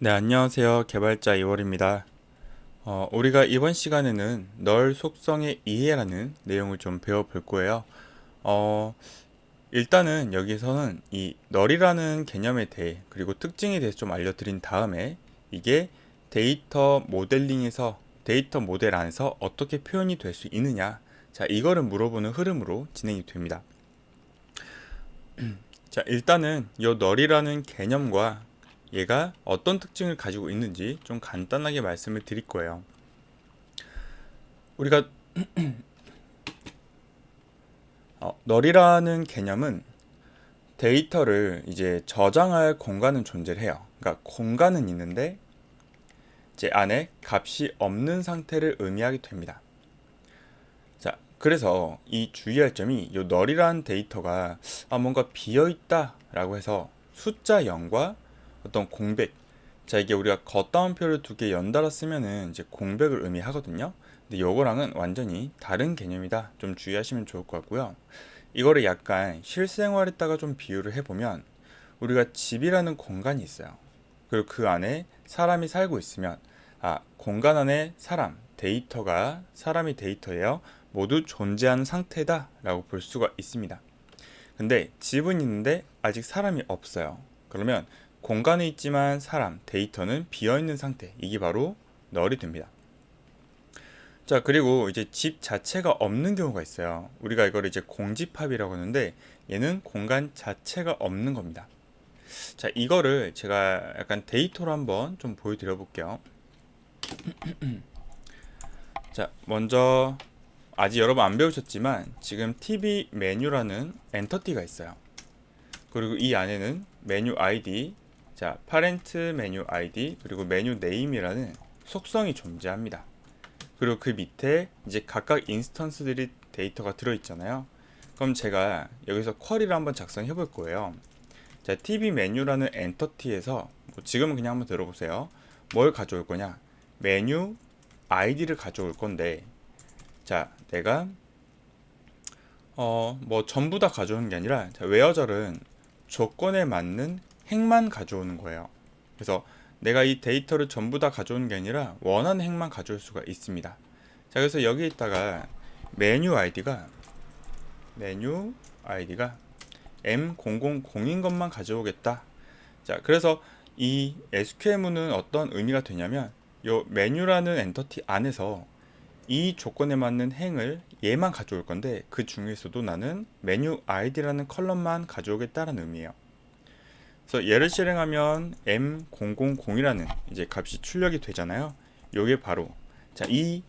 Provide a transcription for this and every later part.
네, 안녕하세요. 개발자 이월입니다. 우리가 이번 시간에는 널 속성의 이해라는 내용을 좀 배워볼 거예요. 어, 일단은 여기서는 이 널이라는 개념에 대해 그리고 특징에 대해서 좀 알려드린 다음에 이게 데이터 모델링에서 데이터 모델 안에서 어떻게 표현이 될 수 있느냐, 자, 이거를 물어보는 흐름으로 진행이 됩니다. 자, 일단은 이 널이라는 개념과 얘가 어떤 특징을 가지고 있는지 좀 간단하게 말씀을 드릴 거예요. 우리가 널이라는 개념은 데이터를 이제 저장할 공간은 존재를 해요. 그러니까 공간은 있는데 이제 안에 값이 없는 상태를 의미하게 됩니다. 자, 그래서 이 주의할 점이 이 널이라는 데이터가 뭔가 비어 있다라고 해서 숫자 0과 어떤 공백, 자, 이게 우리가 겉다운표를 두 개 연달아 쓰면은 이제 공백을 의미하거든요. 근데 요거랑은 완전히 다른 개념이다. 좀 주의하시면 좋을 것 같고요. 이거를 약간 실생활에다가 좀 비유를 해보면 우리가 집이라는 공간이 있어요. 그리고 그 안에 사람이 살고 있으면 공간 안에 데이터가 사람이 데이터예요. 모두 존재하는 상태다라고 볼 수가 있습니다. 근데 집은 있는데 아직 사람이 없어요. 그러면 공간에 있지만 데이터는 비어있는 상태. 이게 바로 널이 됩니다. 자, 그리고 이제 집 자체가 없는 경우가 있어요. 우리가 이걸 이제 공집합이라고 하는데 얘는 공간 자체가 없는 겁니다. 자, 이거를 제가 약간 데이터로 한번 좀 보여드려 볼게요. 자, 먼저 아직 여러분 안 배우셨지만 지금 TV 메뉴라는 엔터티가 있어요. 그리고 이 안에는 메뉴 아이디, 자, 파렌트 메뉴 아이디, 그리고 메뉴 네임이라는 속성이 존재합니다. 그리고 그 밑에 이제 각각 인스턴스들이 데이터가 들어있잖아요. 그럼 제가 여기서 쿼리를 한번 작성해 볼 거예요. 자, TV 메뉴라는 엔터티에서 지금은 그냥 한번 들어보세요. 뭘 가져올 거냐? 메뉴 아이디를 가져올 건데, 자, 내가 뭐 전부 다 가져오는 게 아니라 웨어절은 조건에 맞는 행만 가져오는 거예요. 그래서 내가 이 데이터를 전부 다 가져오는 게 아니라 원하는 행만 가져올 수가 있습니다. 자, 그래서 여기에다가 메뉴 아이디가 메뉴 아이디가 M000인 것만 가져오겠다. 자, 그래서 이 SQL문은 어떤 의미가 되냐면 요 메뉴라는 엔터티 안에서 이 조건에 맞는 행을 얘만 가져올 건데 그 중에서도 나는 메뉴 아이디라는 컬럼만 가져오겠다는 의미예요. 그래서 얘를 실행하면 M000이라는 이제 값이 출력이 되잖아요. 요게 바로 자, 이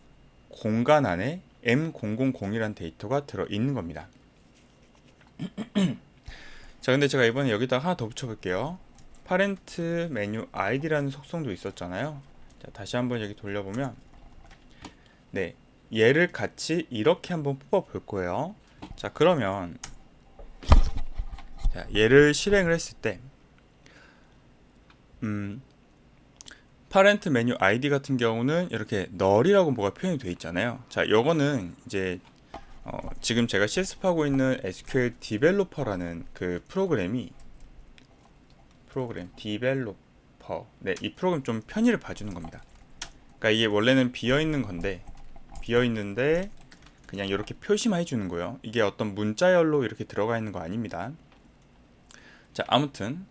공간 안에 M000이라는 데이터가 들어 있는 겁니다. 자, 근데 제가 이번에 여기다 하나 더 붙여볼게요. 파렌트 메뉴 아이디라는 속성도 있었잖아요. 자, 다시 한번 여기 돌려보면 네, 얘를 같이 이렇게 한번 뽑아 볼 거예요. 자, 그러면 자, 얘를 실행을 했을 때 파렌트 메뉴 아이디 같은 경우는 이렇게 널이라고 뭐가 표현이 되어 있잖아요. 자, 요거는 이제 지금 제가 실습하고 있는 SQL 디벨로퍼라는 그 프로그램 디벨로퍼, 네, 이 프로그램 좀 편의를 봐주는 겁니다. 그러니까 이게 원래는 비어 있는 건데 비어 있는데 그냥 이렇게 표시만 해주는 거예요. 이게 어떤 문자열로 이렇게 들어가 있는 거 아닙니다. 자, 아무튼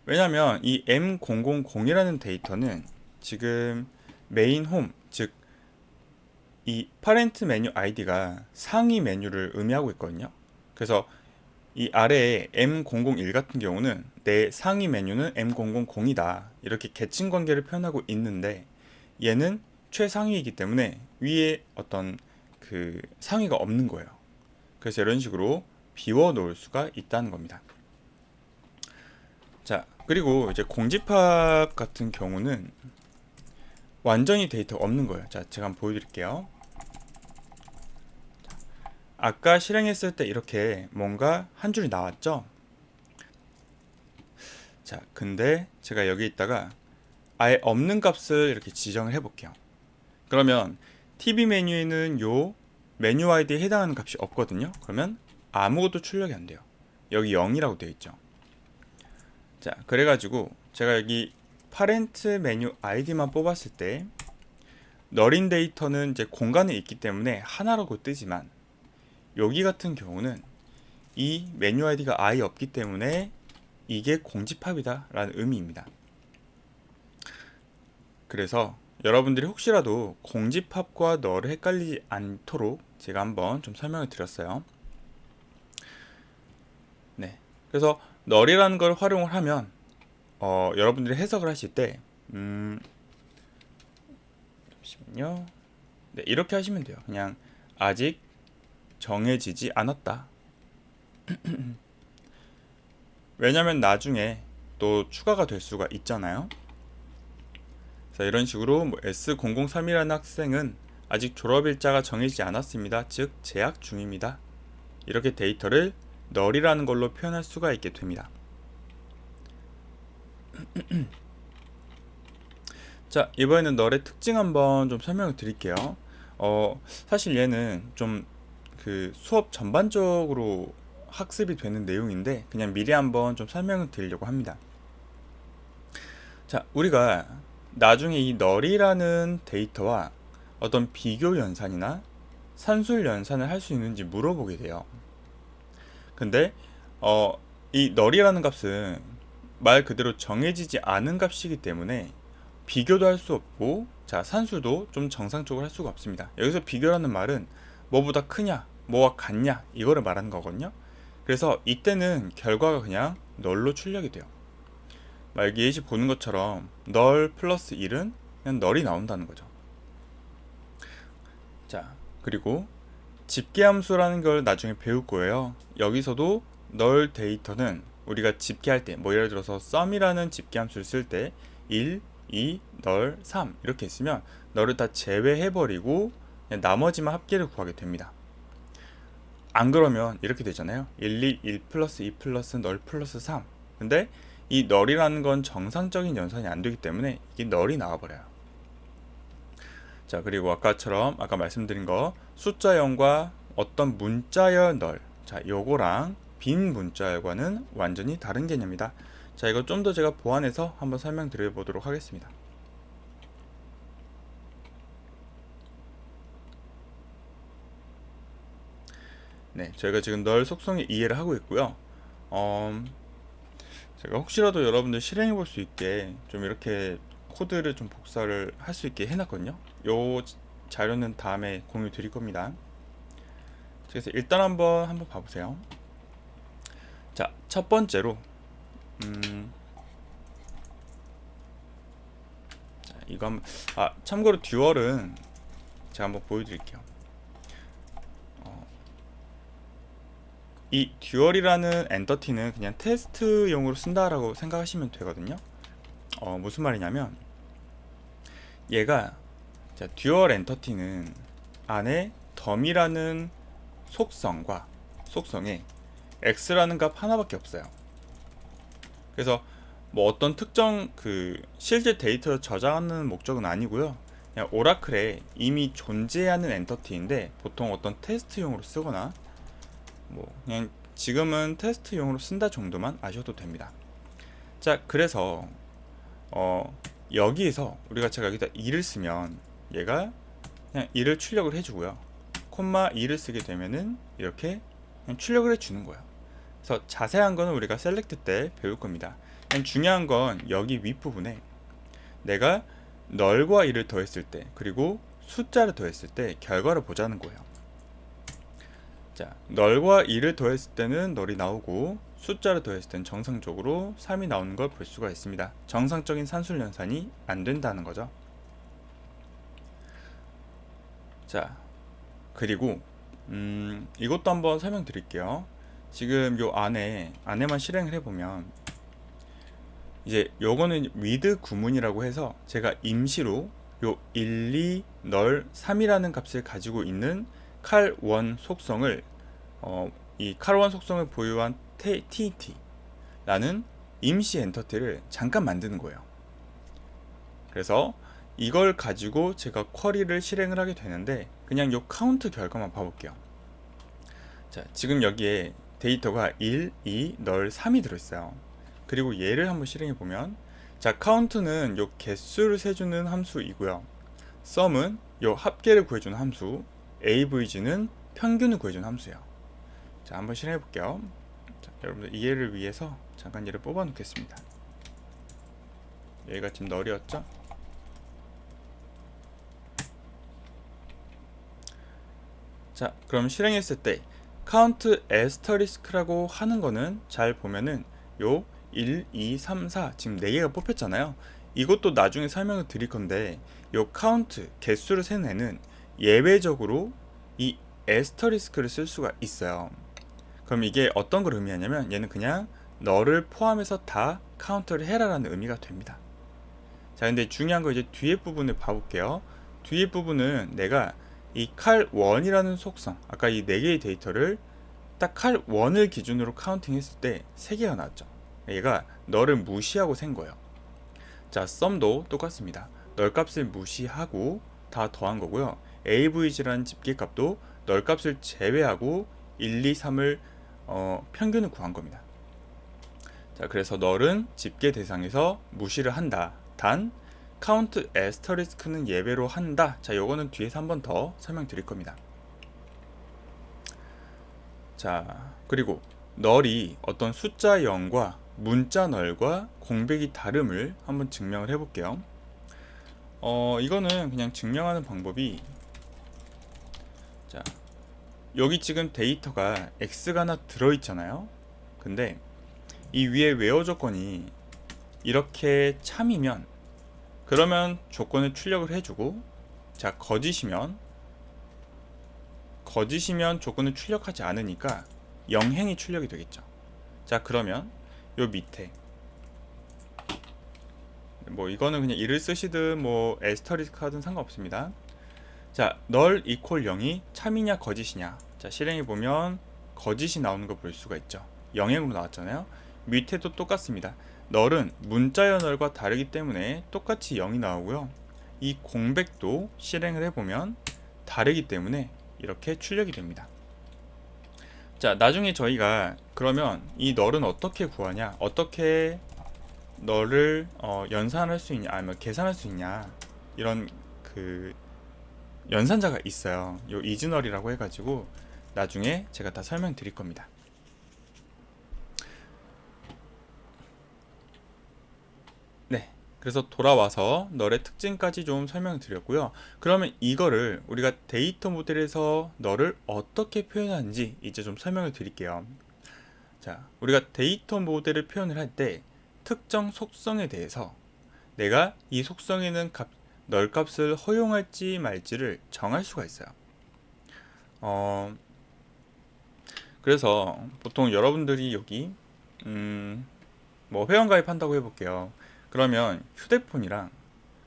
왜냐면 이 M000이라는 데이터는 지금 메인 홈, 즉 이 파렌트 메뉴 아이디가 상위 메뉴를 의미하고 있거든요. 그래서 이 아래에 M001 같은 경우는 내 상위 메뉴는 M000이다. 이렇게 계층 관계를 표현하고 있는데 얘는 최상위이기 때문에 위에 어떤 그 상위가 없는 거예요. 그래서 이런 식으로 비워 놓을 수가 있다는 겁니다. 자, 그리고 이제 공집합 같은 경우는 완전히 데이터가 없는 거예요. 자, 제가 한번 보여드릴게요. 아까 실행했을 때 이렇게 뭔가 한 줄이 나왔죠? 자, 근데 제가 여기 있다가 아예 없는 값을 이렇게 지정을 해볼게요. 그러면 TV 메뉴에는 요 메뉴 아이디에 해당하는 값이 없거든요. 그러면 아무것도 출력이 안 돼요. 여기 0이라고 되어 있죠. 자, 그래가지고 제가 여기 파렌트 메뉴 아이디만 뽑았을 때 널인 데이터는 이제 공간에 있기 때문에 하나라고 뜨지만 여기 같은 경우는 이 메뉴 아이디가 아예 없기 때문에 이게 공집합이다 라는 의미입니다. 그래서 여러분들이 혹시라도 공집합과 널을 헷갈리지 않도록 제가 한번 좀 설명을 드렸어요. 네, 그래서 널이라는 걸 활용을 하면 여러분들이 해석을 하실 때 잠시만요. 네, 이렇게 하시면 돼요. 그냥 아직 정해지지 않았다. 왜냐면 나중에 또 추가가 될 수가 있잖아요. 자, 이런 식으로 뭐 S003이라는 학생은 아직 졸업일자가 정해지지 않았습니다. 즉 재학 중입니다. 이렇게 데이터를 널이라는 걸로 표현할 수가 있게 됩니다. 자, 이번에는 널의 특징 한번 좀 설명을 드릴게요. 사실 얘는 좀 그 수업 전반적으로 학습이 되는 내용인데 그냥 미리 한번 좀 설명을 드리려고 합니다. 자, 우리가 나중에 이 널이라는 데이터와 어떤 비교 연산이나 산술 연산을 할 수 있는지 물어보게 돼요. 근데 이 널이라는 값은 말 그대로 정해지지 않은 값이기 때문에 비교도 할 수 없고, 자, 산수도 좀 정상적으로 할 수가 없습니다. 여기서 비교라는 말은 뭐보다 크냐, 뭐와 같냐 이거를 말하는 거거든요. 그래서 이때는 결과가 그냥 널로 출력이 돼요. 여기 예시 보는 것처럼 널 플러스 1은 그냥 널이 나온다는 거죠. 자, 그리고 집계함수라는 걸 나중에 배울 거예요. 여기서도 널 데이터는 우리가 집계할 때, 뭐 예를 들어서 sum이라는 집계함수를 쓸 때 1, 2, 널, 3 이렇게 있으면 널을 다 제외해버리고 그냥 나머지만 합계를 구하게 됩니다. 안 그러면 이렇게 되잖아요. 1, 2, 1 플러스 2 플러스 널 플러스 3. 근데 이 널이라는 건 정상적인 연산이 안 되기 때문에 이게 널이 나와버려요. 자, 그리고 아까 말씀드린 거 숫자 0과 어떤 문자열 널, 자, 요거랑 빈 문자열과는 완전히 다른 개념이다. 자, 이거 좀 더 제가 보완해서 한번 설명드려 보도록 하겠습니다. 네, 저희가 지금 널 속성의 이해를 하고 있고요. 제가 혹시라도 여러분들 실행해 볼 수 있게 좀 이렇게 코드를 좀 복사를 할 수 있게 해놨거든요. 요 자료는 다음에 공유 드릴 겁니다. 그래서 일단 한번 봐보세요. 자, 첫 번째로 자, 이거 한번 참고로 듀얼은 제가 한번 보여드릴게요. 이 듀얼이라는 엔터티는 그냥 테스트용으로 쓴다라고 생각하시면 되거든요. 무슨 말이냐면 얘가 자, 듀얼 엔터티는 안에 덤이라는 속성에 x라는 값 하나밖에 없어요. 그래서 뭐 어떤 특정 그 실제 데이터를 저장하는 목적은 아니고요. 그냥 오라클에 이미 존재하는 엔터티인데 보통 어떤 테스트용으로 쓰거나 뭐 그냥 지금은 테스트용으로 쓴다 정도만 아셔도 됩니다. 자, 그래서 여기에서 제가 여기다 2를 쓰면 얘가 그냥 2를 출력을 해주고요. 콤마 2를 쓰게 되면은 이렇게 그냥 출력을 해주는 거예요. 그래서 자세한 거는 우리가 셀렉트 때 배울 겁니다. 그냥 중요한 건 여기 윗부분에 내가 널과 2를 더했을 때 그리고 숫자를 더했을 때 결과를 보자는 거예요. 자, 널과 2를 더했을 때는 널이 나오고 숫자를 더했을 때는 정상적으로 3이 나오는 걸 볼 수가 있습니다. 정상적인 산술 연산이 안 된다는 거죠. 자, 그리고 이것도 한번 설명드릴게요. 지금 요 안에만 실행을 해보면 이제 요거는 with 구문이라고 해서 제가 임시로 요 1, 2, 널, 3이라는 값을 가지고 있는 cal1 속성을 이 cal1 속성을 보유한 TT라는 임시 엔터티를 잠깐 만드는 거예요. 그래서 이걸 가지고 제가 쿼리를 실행을 하게 되는데 그냥 요 카운트 결과만 봐볼게요. 자, 지금 여기에 데이터가 1, 2, 널, 3이 들어있어요. 그리고 얘를 한번 실행해 보면 자, count는 요 개수를 세주는 함수이고요. sum은 요 합계를 구해주는 함수, avg는 평균을 구해주는 함수예요. 자, 한번 실행해 볼게요. 자, 여러분들 이해를 위해서 잠깐 얘를 뽑아 놓겠습니다. 여기가 지금 널이었죠? 자, 그럼 실행했을 때 count asterisk라고 하는 거는 잘 보면은 요 1, 2, 3, 4 지금 4개가 뽑혔잖아요. 이것도 나중에 설명을 드릴 건데 요 count 개수를 세는 애는 예외적으로 이 asterisk를 쓸 수가 있어요. 그럼 이게 어떤 걸 의미하냐면 얘는 그냥 너를 포함해서 다 카운트를 해라라는 의미가 됩니다. 자, 근데 중요한 거 이제 뒤에 부분을 봐볼게요. 뒤에 부분은 내가 이 cal1이라는 속성, 아까 이 4개의 데이터를 딱 cal1을 기준으로 카운팅 했을 때 3개가 나왔죠. 얘가 너를 무시하고 센 거예요. 자, sum도 똑같습니다. 널 값을 무시하고 다 더한 거고요. avg라는 집계값도 널 값을 제외하고 1, 2, 3을 평균을 구한 겁니다. 자, 그래서 널은 집계 대상에서 무시를 한다. 단 count asterisk는 예외로 한다. 자, 요거는 뒤에서 한 번 더 설명드릴 겁니다. 자, 그리고 널이 어떤 숫자 0과 문자 널과 공백이 다름을 한번 증명을 해볼게요. 이거는 그냥 증명하는 방법이, 자, 여기 지금 데이터가 x가 하나 들어있잖아요. 근데 이 위에 웨어 조건이 이렇게 참이면 그러면 조건을 출력을 해주고, 자, 거짓이면 조건을 출력하지 않으니까 0행이 출력이 되겠죠. 자, 그러면 요 밑에 뭐 이거는 그냥 이를 쓰시든 뭐 에스터리스크 하든 상관없습니다. 자, 널 이퀄 0이 참이냐 거짓이냐. 자, 실행해 보면 거짓이 나오는 거 볼 수가 있죠. 0행으로 나왔잖아요. 밑에도 똑같습니다. 널은 문자의 널과 다르기 때문에 똑같이 0이 나오고요. 이 공백도 실행을 해보면 다르기 때문에 이렇게 출력이 됩니다. 자, 나중에 저희가 그러면 이 널은 어떻게 구하냐, 어떻게 널을 연산할 수 있냐, 아니면 계산할 수 있냐, 이런 그 연산자가 있어요. 요 이즈널이라고 해가지고 나중에 제가 다 설명드릴 겁니다. 네, 그래서 돌아와서 널의 특징까지 좀 설명드렸고요. 그러면 이거를 우리가 데이터 모델에서 널을 어떻게 표현하는지 이제 좀 설명을 드릴게요. 자, 우리가 데이터 모델을 표현을 할 때 특정 속성에 대해서 내가 이 속성에는 널 값을 허용할지 말지를 정할 수가 있어요. 그래서 보통 여러분들이 여기 뭐 회원가입한다고 해볼게요. 그러면 휴대폰이랑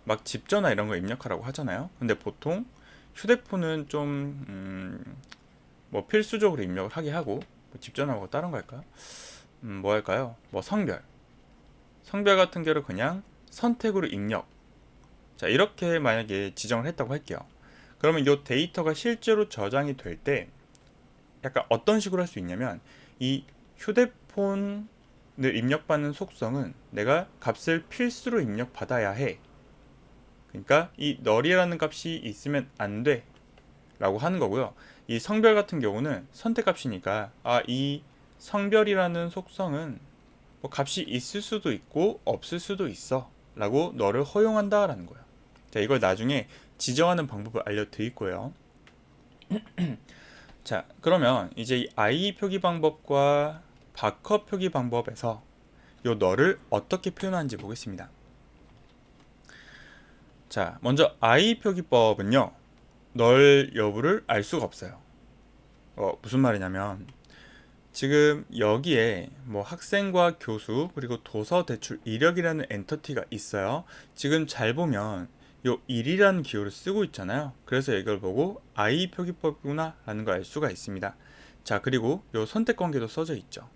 막 집전화 이런 거 입력하라고 하잖아요. 근데 보통 휴대폰은 좀 뭐 필수적으로 입력을 하게 하고, 뭐 집전화하고 다른 거 할까요? 뭐 할까요? 뭐 성별 같은 경우를 그냥 선택으로 입력. 자, 이렇게 만약에 지정을 했다고 할게요. 그러면 이 데이터가 실제로 저장이 될 때 약간 어떤 식으로 할 수 있냐면, 이 휴대폰을 입력받는 속성은 내가 값을 필수로 입력받아야 해. 그러니까 이 널이라는 값이 있으면 안 돼 라고 하는 거고요. 이 성별 같은 경우는 선택값이니까 이 성별이라는 속성은 뭐 값이 있을 수도 있고 없을 수도 있어 라고 너를 허용한다 라는 거예요. 자, 이걸 나중에 지정하는 방법을 알려드릴 거예요. 자, 그러면 이제 이 i 표기 방법과 바커 표기 방법에서 요 너를 어떻게 표현하는지 보겠습니다. 자, 먼저 i 표기법은요, 널 여부를 알 수가 없어요. 무슨 말이냐면, 지금 여기에 뭐 학생과 교수 그리고 도서 대출 이력이라는 엔터티가 있어요. 지금 잘 보면 요 1이라는 기호를 쓰고 있잖아요. 그래서 이걸 보고 i 표기법이구나 라는 걸 알 수가 있습니다. 자, 그리고 요 선택 관계도 써져 있죠.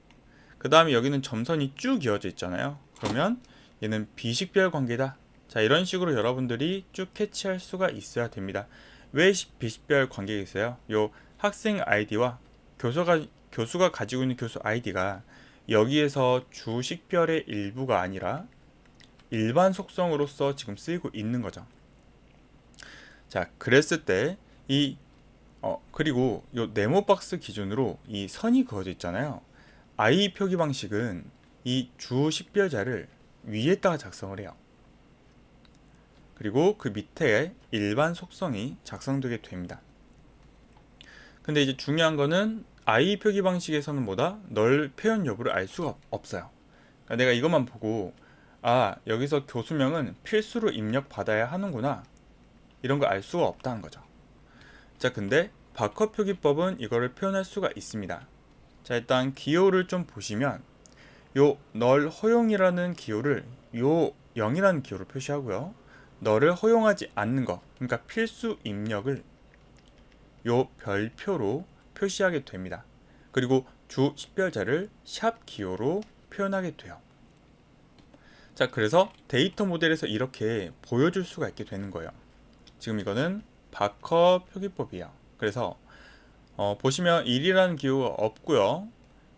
그 다음에 여기는 점선이 쭉 이어져 있잖아요. 그러면 얘는 비식별 관계다. 자, 이런 식으로 여러분들이 쭉 캐치할 수가 있어야 됩니다. 왜 비식별 관계가 있어요? 요 학생 아이디와 교수가 가지고 있는 교수 아이디가 여기에서 주식별의 일부가 아니라 일반 속성으로서 지금 쓰이고 있는 거죠. 자, 그랬을 때 그리고 요 네모 박스 기준으로 이 선이 그어져 있잖아요. i 표기 방식은 이 주 식별자를 위에다가 작성을 해요. 그리고 그 밑에 일반 속성이 작성되게 됩니다. 근데 이제 중요한 거는 i 표기 방식에서는 뭐다? 널 표현 여부를 알 수가 없어요. 그러니까 내가 이것만 보고 여기서 교수명은 필수로 입력 받아야 하는구나, 이런 걸 알 수가 없다는 거죠. 자, 근데 바커 표기법은 이거를 표현할 수가 있습니다. 자, 일단 기호를 좀 보시면 요 널 허용이라는 기호를 요 0이라는 기호로 표시하고요. 너를 허용하지 않는 거, 그러니까 필수 입력을 요 별표로 표시하게 됩니다. 그리고 주 식별자를 샵 기호로 표현하게 돼요. 자, 그래서 데이터 모델에서 이렇게 보여줄 수가 있게 되는 거예요. 지금 이거는 바커 표기법이에요. 그래서 보시면 1이라는 기호가 없고요.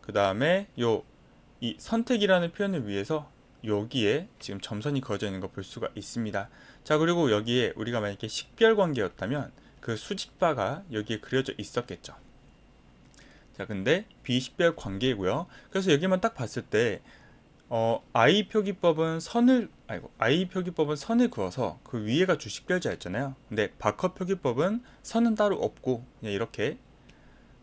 그 다음에 이 선택이라는 표현을 위해서 여기에 지금 점선이 그어져 있는 거 볼 수가 있습니다. 자, 그리고 여기에 우리가 만약에 식별 관계였다면 그 수직바가 여기에 그려져 있었겠죠. 자, 근데 비식별 관계이고요. 그래서 여기만 딱 봤을 때 i 표기법은 선을 그어서 그 위에가 주식별자였잖아요. 근데 바커 표기법은 선은 따로 없고 그냥 이렇게,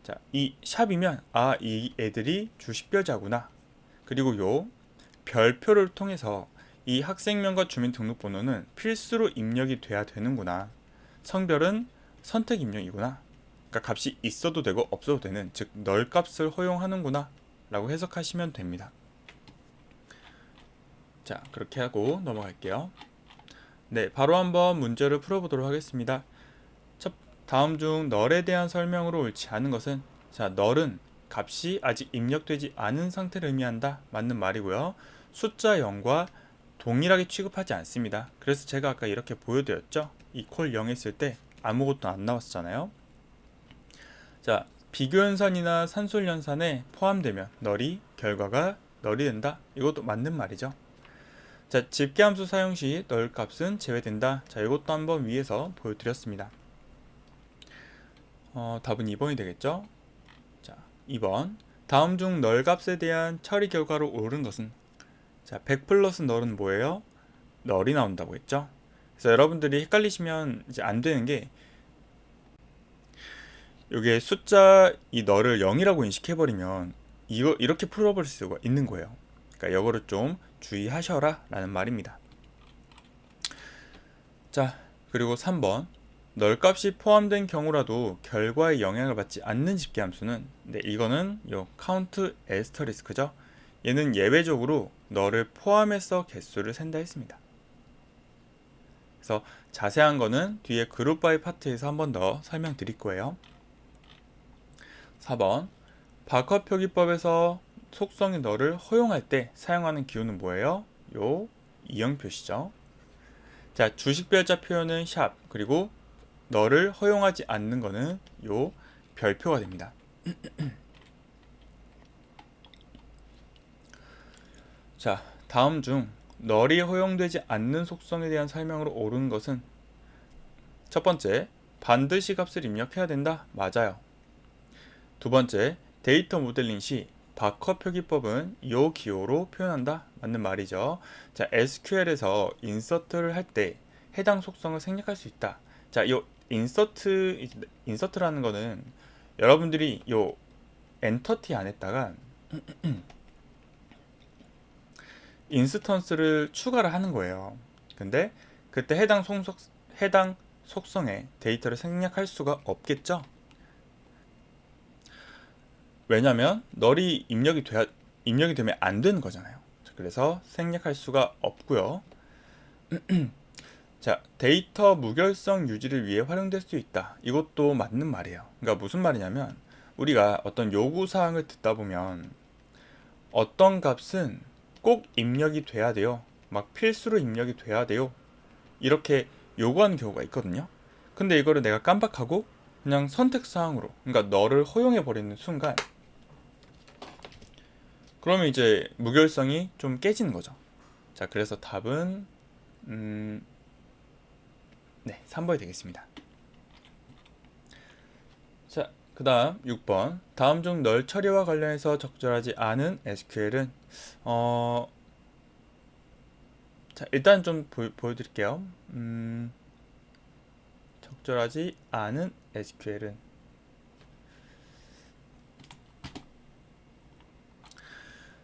자, 이 샵이면 이 애들이 주식별자구나. 그리고 요 별표를 통해서 이 학생명과 주민등록번호는 필수로 입력이 돼야 되는구나. 성별은 선택 입력이구나. 그러니까 값이 있어도 되고 없어도 되는, 즉 널 값을 허용하는구나 라고 해석하시면 됩니다. 자, 그렇게 하고 넘어갈게요. 네, 바로 한번 문제를 풀어보도록 하겠습니다. 다음 중 널에 대한 설명으로 옳지 않은 것은, 자, 널은 값이 아직 입력되지 않은 상태를 의미한다. 맞는 말이고요. 숫자 0과 동일하게 취급하지 않습니다. 그래서 제가 아까 이렇게 보여드렸죠. 이퀄 0 했을 때 아무것도 안 나왔잖아요. 자, 비교연산이나 산술연산에 포함되면 널이 결과가 널이 된다. 이것도 맞는 말이죠. 자, 집계함수 사용 시 널 값은 제외된다. 자, 이것도 한번 위에서 보여드렸습니다. 답은 2번이 되겠죠. 자, 2번. 다음 중 널 값에 대한 처리 결과로 옳은 것은, 자, 100 플러스 널은 뭐예요? 널이 나온다고 했죠. 그래서 여러분들이 헷갈리시면 이제 안 되는 게, 이게 숫자 이 널을 0이라고 인식해버리면 이렇게 풀어볼 수가 있는 거예요. 그러니까 이거를 좀 주의하셔라 라는 말입니다. 자, 그리고 3번. 널 값이 포함된 경우라도 결과에 영향을 받지 않는 집계함수는, 네, 이거는 요 count asterisk죠. 얘는 예외적으로 널을 포함해서 개수를 센다 했습니다. 그래서 자세한 거는 뒤에 그룹 바이 파트에서 한 번 더 설명드릴 거예요. 4번. 바커 표기법에서 속성의 널을 허용할 때 사용하는 기호는 뭐예요? 요 이형 표시죠. 자, 주식별자 표현은 샵, 그리고 널을 허용하지 않는 거는 요 별표가 됩니다. 자, 다음 중 널이 허용되지 않는 속성에 대한 설명으로 옳은 것은, 첫 번째, 반드시 값을 입력해야 된다. 맞아요. 두 번째, 데이터 모델링 시 바커 표기법은 이 기호로 표현한다. 맞는 말이죠. 자, SQL에서 인서트를 할 때 해당 속성을 생략할 수 있다. 자, 요 인서트라는 거는 여러분들이 요 엔터티 안에다가 인스턴스를 추가를 하는 거예요. 근데 그때 해당 속성에 데이터를 생략할 수가 없겠죠. 왜냐면 널이 입력이 되면 안 되는 거잖아요. 그래서 생략할 수가 없고요. 자, 데이터 무결성 유지를 위해 활용될 수 있다. 이것도 맞는 말이에요. 그러니까 무슨 말이냐면, 우리가 어떤 요구사항을 듣다 보면 어떤 값은 꼭 입력이 돼야 돼요. 막 필수로 입력이 돼야 돼요. 이렇게 요구하는 경우가 있거든요. 근데 이거를 내가 깜빡하고 그냥 선택사항으로, 그러니까 너를 허용해버리는 순간, 그러면 이제 무결성이 좀 깨지는 거죠. 자, 그래서 답은 네, 3번이 되겠습니다. 자, 그 다음 6번. 다음 중 널 처리와 관련해서 적절하지 않은 SQL은 자, 일단 좀 보여드릴게요. 적절하지 않은 SQL은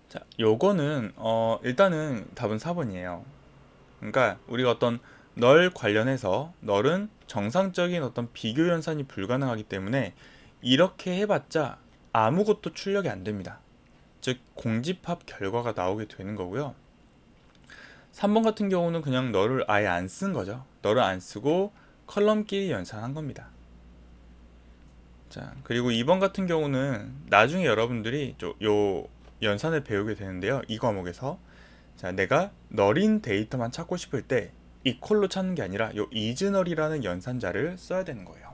자, 요거는 일단은 답은 4번이에요. 그러니까 우리가 어떤 널 관련해서 널은 정상적인 어떤 비교 연산이 불가능하기 때문에 이렇게 해봤자 아무것도 출력이 안 됩니다. 즉 공집합 결과가 나오게 되는 거고요. 3번 같은 경우는 그냥 널을 아예 안 쓴 거죠. 널을 안 쓰고 컬럼끼리 연산한 겁니다. 자, 그리고 2번 같은 경우는 나중에 여러분들이 요 연산을 배우게 되는데요. 이 과목에서 자, 내가 널인 데이터만 찾고 싶을 때 이퀄로 찾는 게 아니라 요 isNull이라는 연산자를 써야 되는 거예요.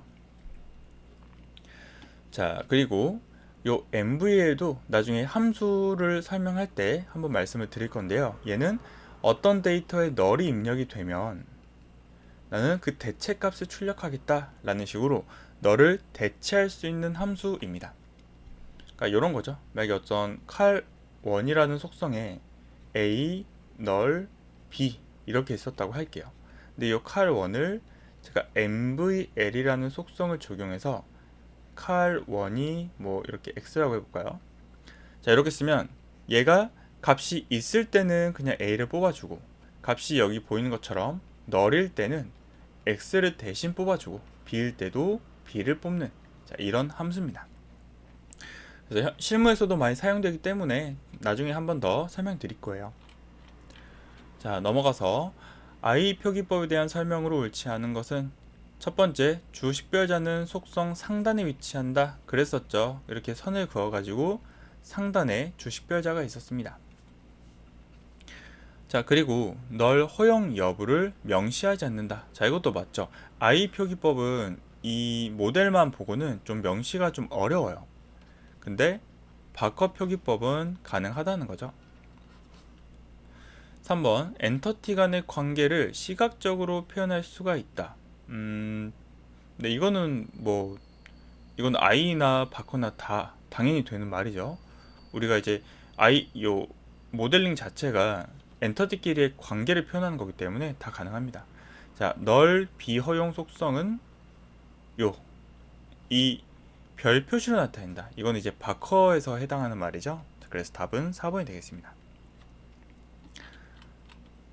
자, 그리고 요 MVL도 나중에 함수를 설명할 때 한번 말씀을 드릴 건데요. 얘는 어떤 데이터에 널이 입력이 되면 나는 그 대체값을 출력하겠다 라는 식으로 널을 대체할 수 있는 함수입니다. 그러니까 이런 거죠. 만약에 어떤 cal1이라는 속성에 a, 널, b 이렇게 있었다고 할게요. 근데 이 cal1을 제가 mvl이라는 속성을 적용해서 cal1이 뭐 이렇게 x라고 해볼까요? 자, 이렇게 쓰면 얘가 값이 있을 때는 그냥 a를 뽑아주고 값이 여기 보이는 것처럼 널일 때는 x를 대신 뽑아주고 b일 때도 b를 뽑는 자, 이런 함수입니다. 그래서 실무에서도 많이 사용되기 때문에 나중에 한 번 더 설명드릴 거예요. 자, 넘어가서 I 표기법에 대한 설명으로 옳지 않은 것은 첫 번째, 주 식별자는 속성 상단에 위치한다 그랬었죠. 이렇게 선을 그어 가지고 상단에 주 식별자가 있었습니다. 자, 그리고 널 허용 여부를 명시하지 않는다. 자, 이것도 맞죠. I 표기법은 이 모델만 보고는 좀 명시가 좀 어려워요. 근데 바커 표기법은 가능하다는 거죠. 3번 엔터티 간의 관계를 시각적으로 표현할 수가 있다. 근데 이거는 뭐 이건 i나 바커나 다 당연히 되는 말이죠. 우리가 이제 요 모델링 자체가 엔터티끼리의 관계를 표현하는 거기 때문에 다 가능합니다. 자, 널 비허용 속성은 이 별 표시로 나타낸다. 이건 이제 바커에서 해당하는 말이죠. 그래서 답은 4번이 되겠습니다.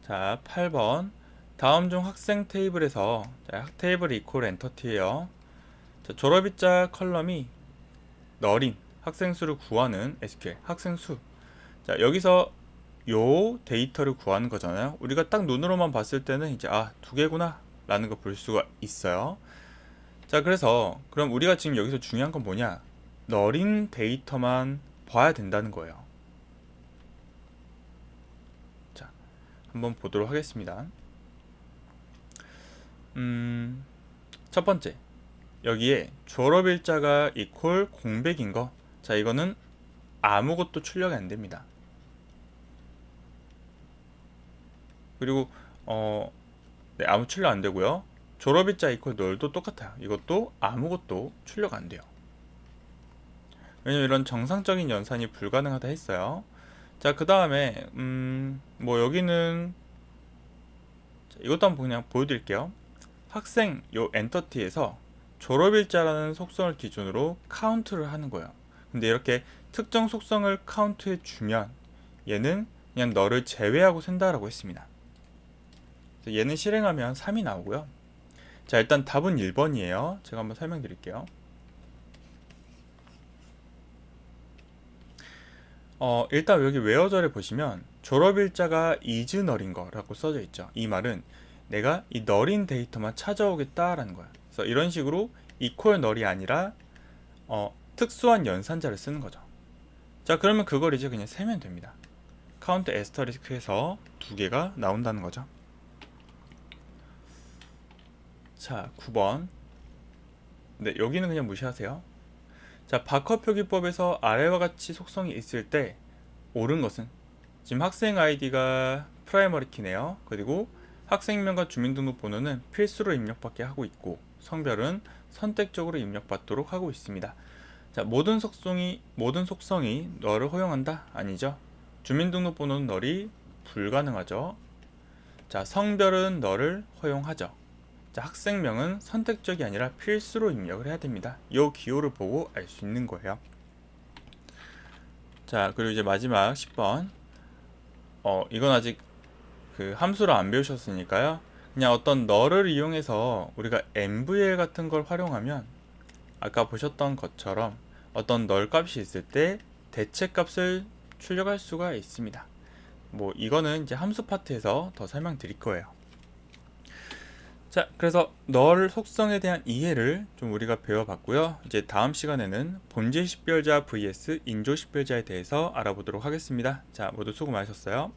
자, 8번. 다음 중 학생 테이블에서 학 테이블 이퀄 엔터티예요. 자, 졸업일자 컬럼이 널인 학생 수를 구하는 SQL 학생 수. 자, 여기서 요 데이터를 구하는 거잖아요. 우리가 딱 눈으로만 봤을 때는 이제 두 개구나 라는 거 볼 수가 있어요. 자, 그래서 그럼 우리가 지금 여기서 중요한 건 뭐냐? 널인 데이터만 봐야 된다는 거예요. 자, 한번 보도록 하겠습니다. 첫 번째, 여기에 졸업일자가 이퀄 공백인 거. 자, 이거는 아무것도 출력이 안 됩니다. 그리고 네, 아무 출력 안 되고요. 졸업일자 이퀄 널도 똑같아요. 이것도 아무것도 출력 안 돼요. 왜냐면 이런 정상적인 연산이 불가능하다 했어요. 자, 그 다음에 뭐 여기는 이것도 한번 그냥 보여드릴게요. 학생 요 엔터티에서 졸업일자라는 속성을 기준으로 카운트를 하는 거예요. 근데 이렇게 특정 속성을 카운트해 주면 얘는 그냥 너를 제외하고 센다라고 했습니다. 얘는 실행하면 3이 나오고요. 자, 일단 답은 1번이에요. 제가 한번 설명드릴게요. 일단 여기 웨어절에 보시면 졸업일자가 isNull인 거라고 써져 있죠. 이 말은 내가 이 널인 데이터만 찾아오겠다라는 거야. 그래서 이런 식으로 equal null이 아니라 특수한 연산자를 쓰는 거죠. 자, 그러면 그걸 이제 그냥 세면 됩니다. 카운트 에스터리스크에서 두 개가 나온다는 거죠. 자, 9번. 네, 여기는 그냥 무시하세요. 자, 바커 표기법에서 아래와 같이 속성이 있을 때 옳은 것은 지금 학생 아이디가 프라이머리 키네요. 그리고 학생명과 주민등록번호는 필수로 입력받게 하고 있고, 성별은 선택적으로 입력받도록 하고 있습니다. 자, 모든 속성이 너를 허용한다? 아니죠. 주민등록번호는 널이 불가능하죠. 자, 성별은 너를 허용하죠. 자, 학생명은 선택적이 아니라 필수로 입력을 해야 됩니다. 이 기호를 보고 알 수 있는 거예요. 자, 그리고 이제 마지막 10번. 이건 아직 그 함수를 안 배우셨으니까요. 그냥 어떤 너를 이용해서 우리가 MVL 같은 걸 활용하면 아까 보셨던 것처럼 어떤 널 값이 있을 때 대체 값을 출력할 수가 있습니다. 뭐 이거는 이제 함수 파트에서 더 설명드릴 거예요. 자, 그래서 널 속성에 대한 이해를 좀 우리가 배워봤고요. 이제 다음 시간에는 본질 식별자 vs 인조 식별자에 대해서 알아보도록 하겠습니다. 자, 모두 수고 많으셨어요.